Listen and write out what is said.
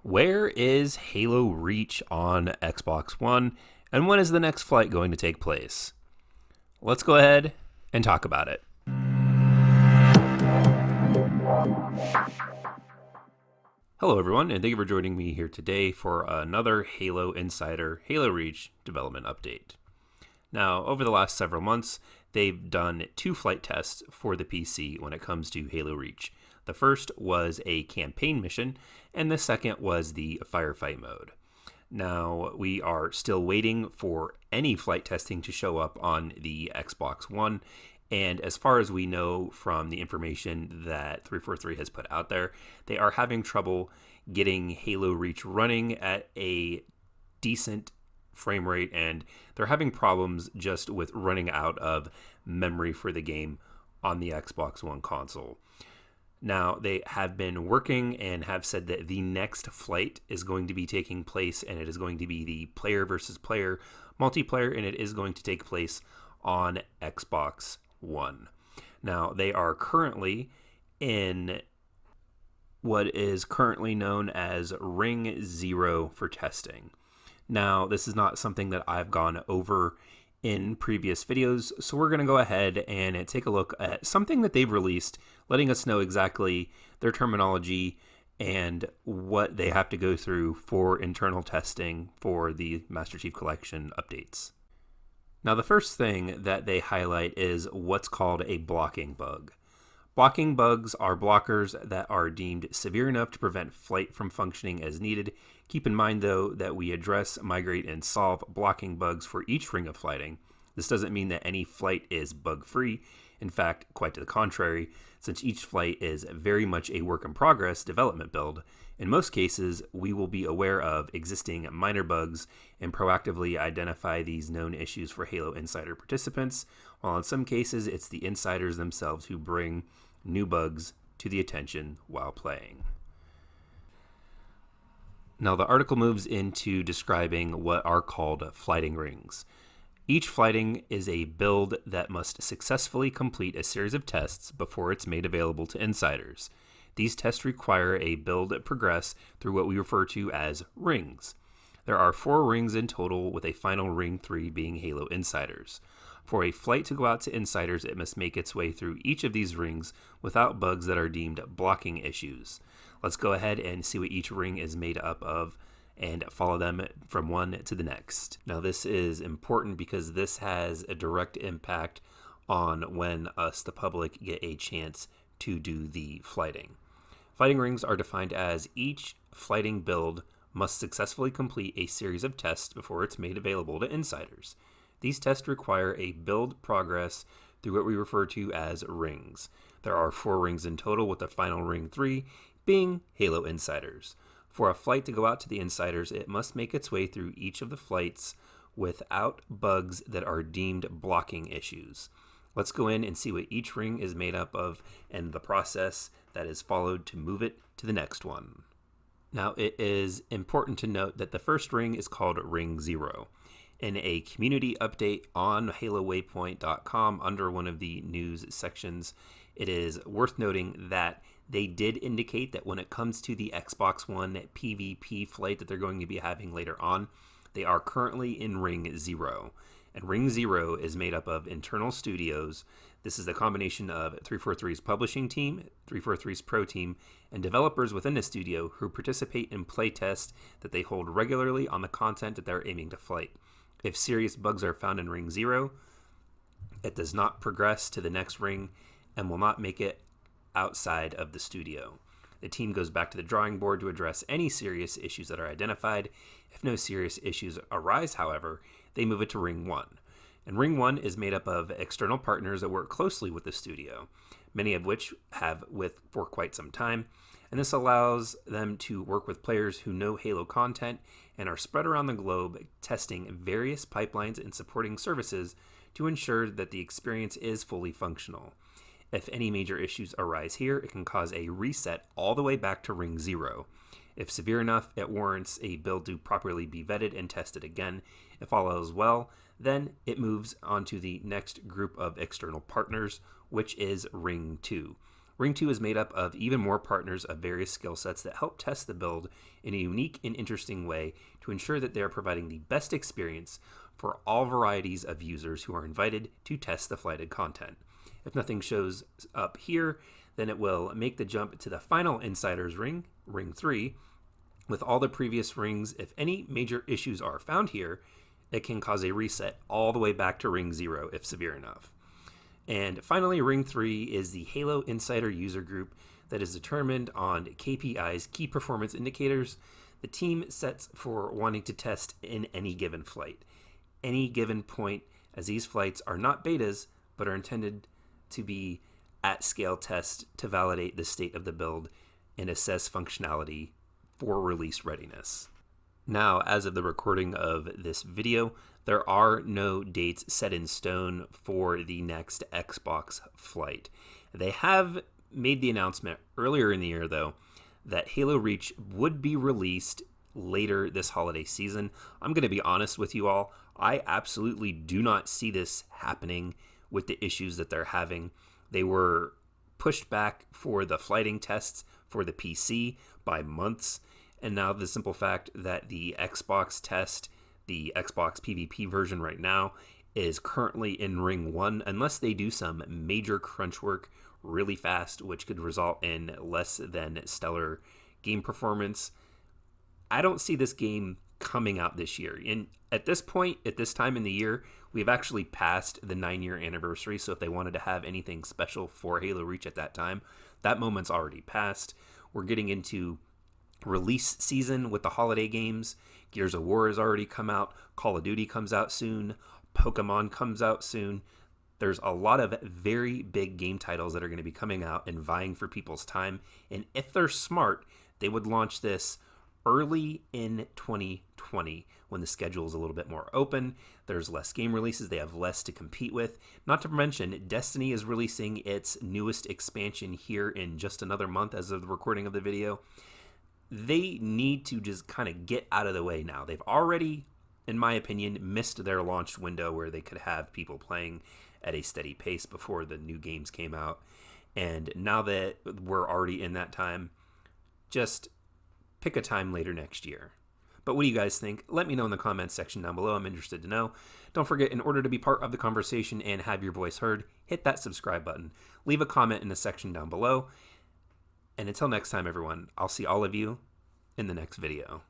Where is Halo Reach on Xbox One, and when is the next flight going to take place? Let's go ahead and talk about it. Hello everyone, and thank you for joining me here today for another Halo Insider Halo Reach development update. Now, over the last several months, they've done 2 flight tests for the PC when it comes to Halo Reach. The first was a campaign mission, and the second was the firefight mode. Now, we are still waiting for any flight testing to show up on the Xbox One, and as far as we know from the information that 343 has put out there, they are having trouble getting Halo Reach running at a decent frame rate, and they're having problems just with running out of memory for the game on the Xbox One console. Now, they have been working and have said that the next flight is going to be taking place, and it is going to be the player versus player multiplayer, and it is going to take place on Xbox One. Now, they are currently in what is currently known as Ring 0 for testing. Now, this is not something that I've gone over in previous videos, so we're going to go ahead and take a look at something that they've released, letting us know exactly their terminology and what they have to go through for internal testing for the Master Chief Collection updates. Now, the first thing that they highlight is what's called a blocking bug. Blocking bugs are blockers that are deemed severe enough to prevent flight from functioning as needed. Keep in mind, though, that we address, migrate, and solve blocking bugs for each ring of flighting. This doesn't mean that any flight is bug-free. In fact, quite to the contrary, since each flight is very much a work-in-progress development build. In most cases, we will be aware of existing minor bugs and proactively identify these known issues for Halo Insider participants, while in some cases, it's the insiders themselves who bring new bugs to the attention while playing. Now, the article moves into describing what are called flighting rings. Each flighting is a build that must successfully complete a series of tests before it's made available to insiders. These tests require a build progress through what we refer to as rings. There are 4 rings in total, with a final ring 3 being Halo Insiders. For a flight to go out to insiders, it must make its way through each of these rings without bugs that are deemed blocking issues. Let's go ahead and see what each ring is made up of and follow them from one to the next. Now, this is important because this has a direct impact on when us, the public, get a chance to do the flighting. Flighting rings are defined as each flighting build must successfully complete a series of tests before it's made available to insiders. These tests require a build progress through what we refer to as rings. There are 4 rings in total, with the final ring 3 being Halo Insiders. For a flight to go out to the insiders, it must make its way through each of the flights without bugs that are deemed blocking issues. Let's go in and see what each ring is made up of and the process that is followed to move it to the next one. Now, it is important to note that the first ring is called Ring 0. In a community update on HaloWaypoint.com under one of the news sections, it is worth noting that they did indicate that when it comes to the Xbox One PvP flight that they're going to be having later on, they are currently in Ring 0. And Ring 0 is made up of internal studios. This is the combination of 343's publishing team, 343's pro team, and developers within the studio who participate in playtests that they hold regularly on the content that they're aiming to flight. If serious bugs are found in Ring 0, it does not progress to the next ring and will not make it outside of the studio. The team goes back to the drawing board to address any serious issues that are identified. If no serious issues arise, however, they move it to Ring 1. And Ring 1 is made up of external partners that work closely with the studio, many of which have for quite some time, and this allows them to work with players who know Halo content and are spread around the globe, testing various pipelines and supporting services to ensure that the experience is fully functional. If any major issues arise here, it can cause a reset all the way back to Ring 0. If severe enough, it warrants a build to properly be vetted and tested again. If all else well, then it moves on to the next group of external partners, which is Ring 2. Ring 2 is made up of even more partners of various skill sets that help test the build in a unique and interesting way to ensure that they are providing the best experience for all varieties of users who are invited to test the flighted content. If nothing shows up here, then it will make the jump to the final Insider's Ring, Ring 3. With all the previous rings, if any major issues are found here, it can cause a reset all the way back to Ring 0 if severe enough. And finally, Ring 3 is the Halo Insider user group that is determined on KPIs, key performance indicators, the team sets for wanting to test in any given flight. Any given point, as these flights are not betas, but are intended to be at-scale tests to validate the state of the build and assess functionality for release readiness. Now, as of the recording of this video, there are no dates set in stone for the next Xbox flight. They have made the announcement earlier in the year, though, that Halo Reach would be released later this holiday season. I'm going to be honest with you all. I absolutely do not see this happening with the issues that they're having. They were pushed back for the flighting tests for the PC by months. And now the simple fact that the Xbox test, the Xbox PvP version right now, is currently in Ring 1, unless they do some major crunch work really fast, which could result in less than stellar game performance. I don't see this game coming out this year. And at this point, at this time in the year, we've actually passed the 9-year anniversary. So if they wanted to have anything special for Halo Reach at that time, that moment's already passed. We're getting into release season with the holiday games. Gears of War has already come out. Call of Duty comes out soon. Pokemon comes out soon. There's a lot of very big game titles that are going to be coming out and vying for people's time. And if they're smart, they would launch this early in 2020 when the schedule is a little bit more open. There's less game releases. They have less to compete with. Not to mention, Destiny is releasing its newest expansion here in just another month as of the recording of the video. They need to just kind of get out of the way now. They've already, in my opinion, missed their launch window where they could have people playing at a steady pace before the new games came out. And now that we're already in that time, just pick a time later next year. But what do you guys think? Let me know in the comments section down below. I'm interested to know. Don't forget, in order to be part of the conversation and have your voice heard, hit that subscribe button. Leave a comment in the section down below. And until next time, everyone, I'll see all of you in the next video.